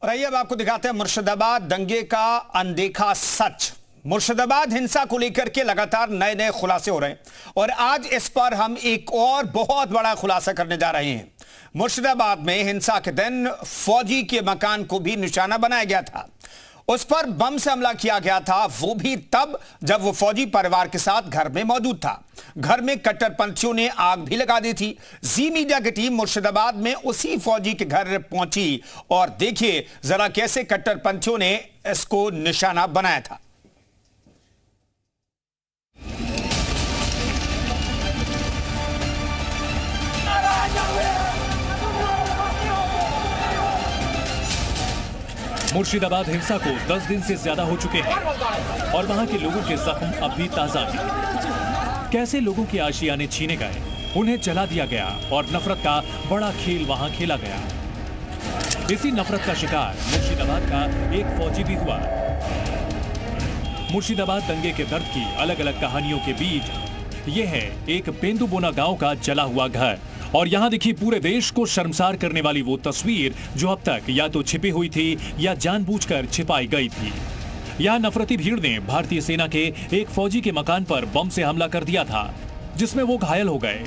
और आइए अब आपको दिखाते हैं मुर्शिदाबाद दंगे का अनदेखा सच। मुर्शिदाबाद हिंसा को लेकर के लगातार नए नए खुलासे हो रहे हैं और आज इस पर हम एक और बहुत बड़ा खुलासा करने जा रहे हैं। मुर्शिदाबाद में हिंसा के दिन फौजी के मकान को भी निशाना बनाया गया था, उस पर बम से हमला किया गया था, वो भी तब जब वो फौजी परिवार के साथ घर में मौजूद था। घर में कट्टरपंथियों ने आग भी लगा दी थी। जी मीडिया की टीम मुर्शिदाबाद में उसी फौजी के घर पहुंची और देखिए जरा कैसे कट्टरपंथियों ने इसको निशाना बनाया था। मुर्शिदाबाद हिंसा को 10 दिन से ज्यादा हो चुके हैं और वहां के लोगों के जख्म अब भी ताजा हैं। कैसे लोगों के आशियाने छीने गए, उन्हें जला दिया गया और नफरत का बड़ा खेल वहां खेला गया। इसी नफरत का शिकार मुर्शिदाबाद का एक फौजी भी हुआ। मुर्शिदाबाद दंगे के दर्द की अलग अलग कहानियों के बीच यह है एक बेंदुबोना गांव का जला हुआ घर। और यहां दिखी पूरे देश को शर्मसार करने वाली वो तस्वीर जो अब तक या तो छिपी हुई थी या जानबूझकर छिपाई गई थी। यहां नफरती भीड़ ने भारतीय सेना के एक फौजी के मकान पर बम से हमला कर दिया था, जिसमें वो घायल हो गए।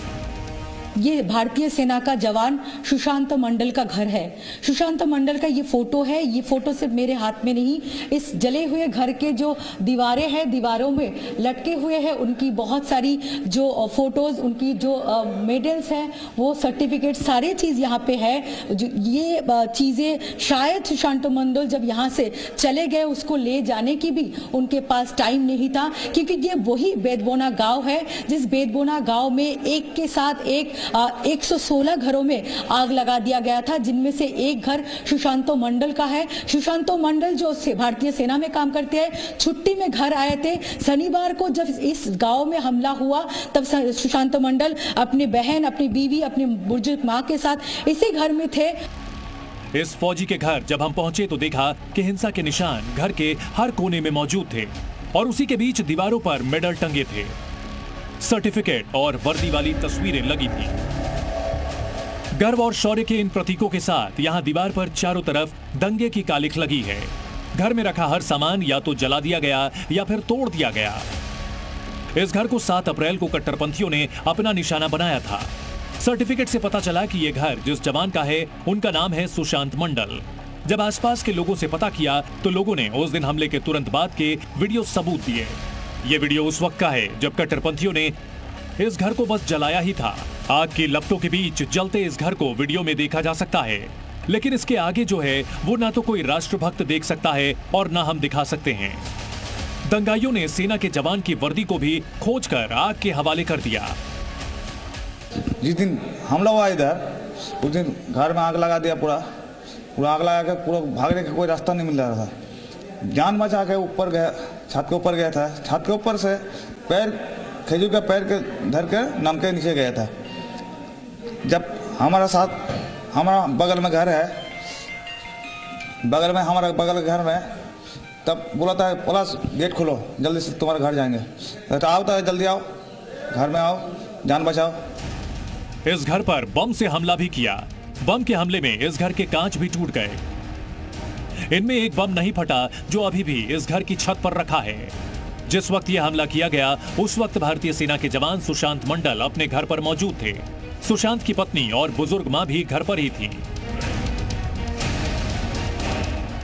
ये भारतीय सेना का जवान सुशांत मंडल का घर है। सुशांत मंडल का ये फोटो है। ये फोटो सिर्फ मेरे हाथ में नहीं, इस जले हुए घर के जो दीवारें हैं, दीवारों में लटके हुए हैं उनकी बहुत सारी जो फोटोज, उनकी जो मेडल्स हैं, वो सर्टिफिकेट, सारी चीज़ यहाँ पे है। जो ये चीज़ें शायद सुशांत मंडल जब यहाँ से चले गए, उसको ले जाने की भी उनके पास टाइम नहीं था, क्योंकि ये वही बेदबोना गाँव है जिस बेदबोना गाँव में एक के साथ एक 116 घरों में आग लगा दिया गया था, जिनमें से एक घर सुशांतो मंडल का है। सुशांतो मंडल जो भारतीय सेना में काम करते हैं, छुट्टी में घर आए थे। शनिवार को जब इस गांव में हमला हुआ तब सुशांतो मंडल अपनी बहन, अपनी बीवी, अपनी बुजुर्ग मां के साथ इसी घर में थे। इस फौजी के घर जब हम पहुंचे तो देखा कि हिंसा के निशान घर के हर कोने में मौजूद थे और उसी के बीच दीवारों पर मेडल टंगे थे, सर्टिफिकेट और वर्दी वाली तस्वीरें लगी थी। गर्व और शौर्य के इन प्रतीकों के साथ यहां दीवार पर चारों तरफ दंगे की कालिख लगी है। घर में रखा हर सामान या तो जला दिया गया या फिर तोड़ दिया गया। इस घर को 7 अप्रैल को कट्टरपंथियों ने अपना निशाना बनाया था। सर्टिफिकेट से पता चला कि यह घर जिस जवान का है, उनका नाम है सुशांत मंडल। जब आसपास के लोगों से पता किया तो लोगों ने उस दिन हमले के तुरंत बाद के वीडियो सबूत दिए। ये वीडियो उस वक्त का है जब कट्टरपंथियों ने इस घर को बस जलाया ही था। आग की लपटों के बीच जलते इस घर को वीडियो में देखा जा सकता है, लेकिन इसके आगे जो है वो ना तो कोई राष्ट्रभक्त देख सकता है और ना हम दिखा सकते हैं। दंगाइयों ने सेना के जवान की वर्दी को भी खोजकर आग के हवाले कर दिया। जिस दिन हमला हुआ इधर, उस दिन घर में आग लगा दिया। पूरा आग लगा के पूरा भागने का कोई रास्ता नहीं मिल रहा था। जान बचा के ऊपर गया, छत के ऊपर गया था। छत के ऊपर से पैर, खजूर का पैर के धर के नम के नीचे गया था। जब हमारा बगल में घर है, हमारा बगल घर में, तब बोला था पुलिस गेट खोलो, जल्दी से तुम्हारे घर जाएंगे। तो आओ, तो जल्दी आओ, घर में आओ, जान बचाओ। इस घर पर बम से हमला भी किया। बम के हमले में इस घर के कांच भी टूट गए। इनमें एक बम नहीं फटा जो अभी भी इस घर की छत पर रखा है। जिस वक्त यह हमला किया गया उस वक्त भारतीय सेना के जवान सुशांत मंडल अपने घर पर मौजूद थे। सुशांत की पत्नी और बुजुर्ग मां भी घर पर ही थी।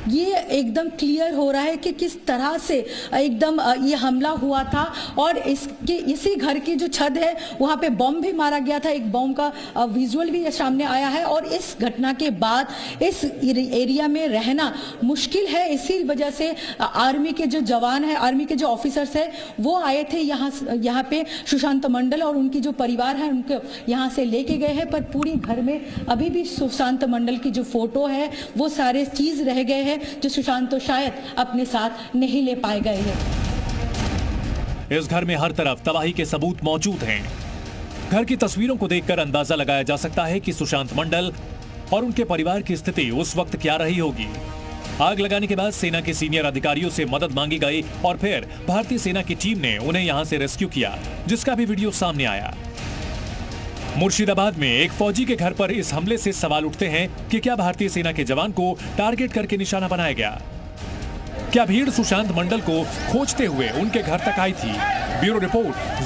ये एकदम क्लियर हो रहा है कि किस तरह से एकदम ये हमला हुआ था और इसी घर की जो छत है वहाँ पे बम भी मारा गया था। एक बम का विजुअल भी सामने आया है और इस घटना के बाद इस एरिया में रहना मुश्किल है। इसी वजह से आर्मी के जो जवान हैं, आर्मी के जो ऑफिसर्स हैं, वो आए थे यहाँ पे सुशांत मंडल और उनकी जो परिवार है उनको यहाँ से लेके गए हैं। पर पूरी घर में अभी भी सुशांत मंडल की जो फोटो है वो सारे चीज रह गए हैं जो सुशांत तो शायद अपने साथ नहीं ले पाए गए हैं। इस घर में हर तरफ तबाही के सबूत मौजूद हैं। घर की तस्वीरों को देखकर अंदाजा लगाया जा सकता है कि सुशांत मंडल और उनके परिवार की स्थिति उस वक्त क्या रही होगी। आग लगाने के बाद सेना के सीनियर अधिकारियों से मदद मांगी गई और फिर भारतीय सेना की टीम ने उन्हें यहां से रेस्क्यू किया, जिसका भी वीडियो सामने आया। मुर्शिदाबाद में एक फौजी के घर पर इस हमले से सवाल उठते हैं कि क्या भारतीय सेना के जवान को टारगेट करके निशाना बनाया गया? क्या भीड़ सुशांत मंडल को खोजते हुए उनके घर तक आई थी? Bureau report.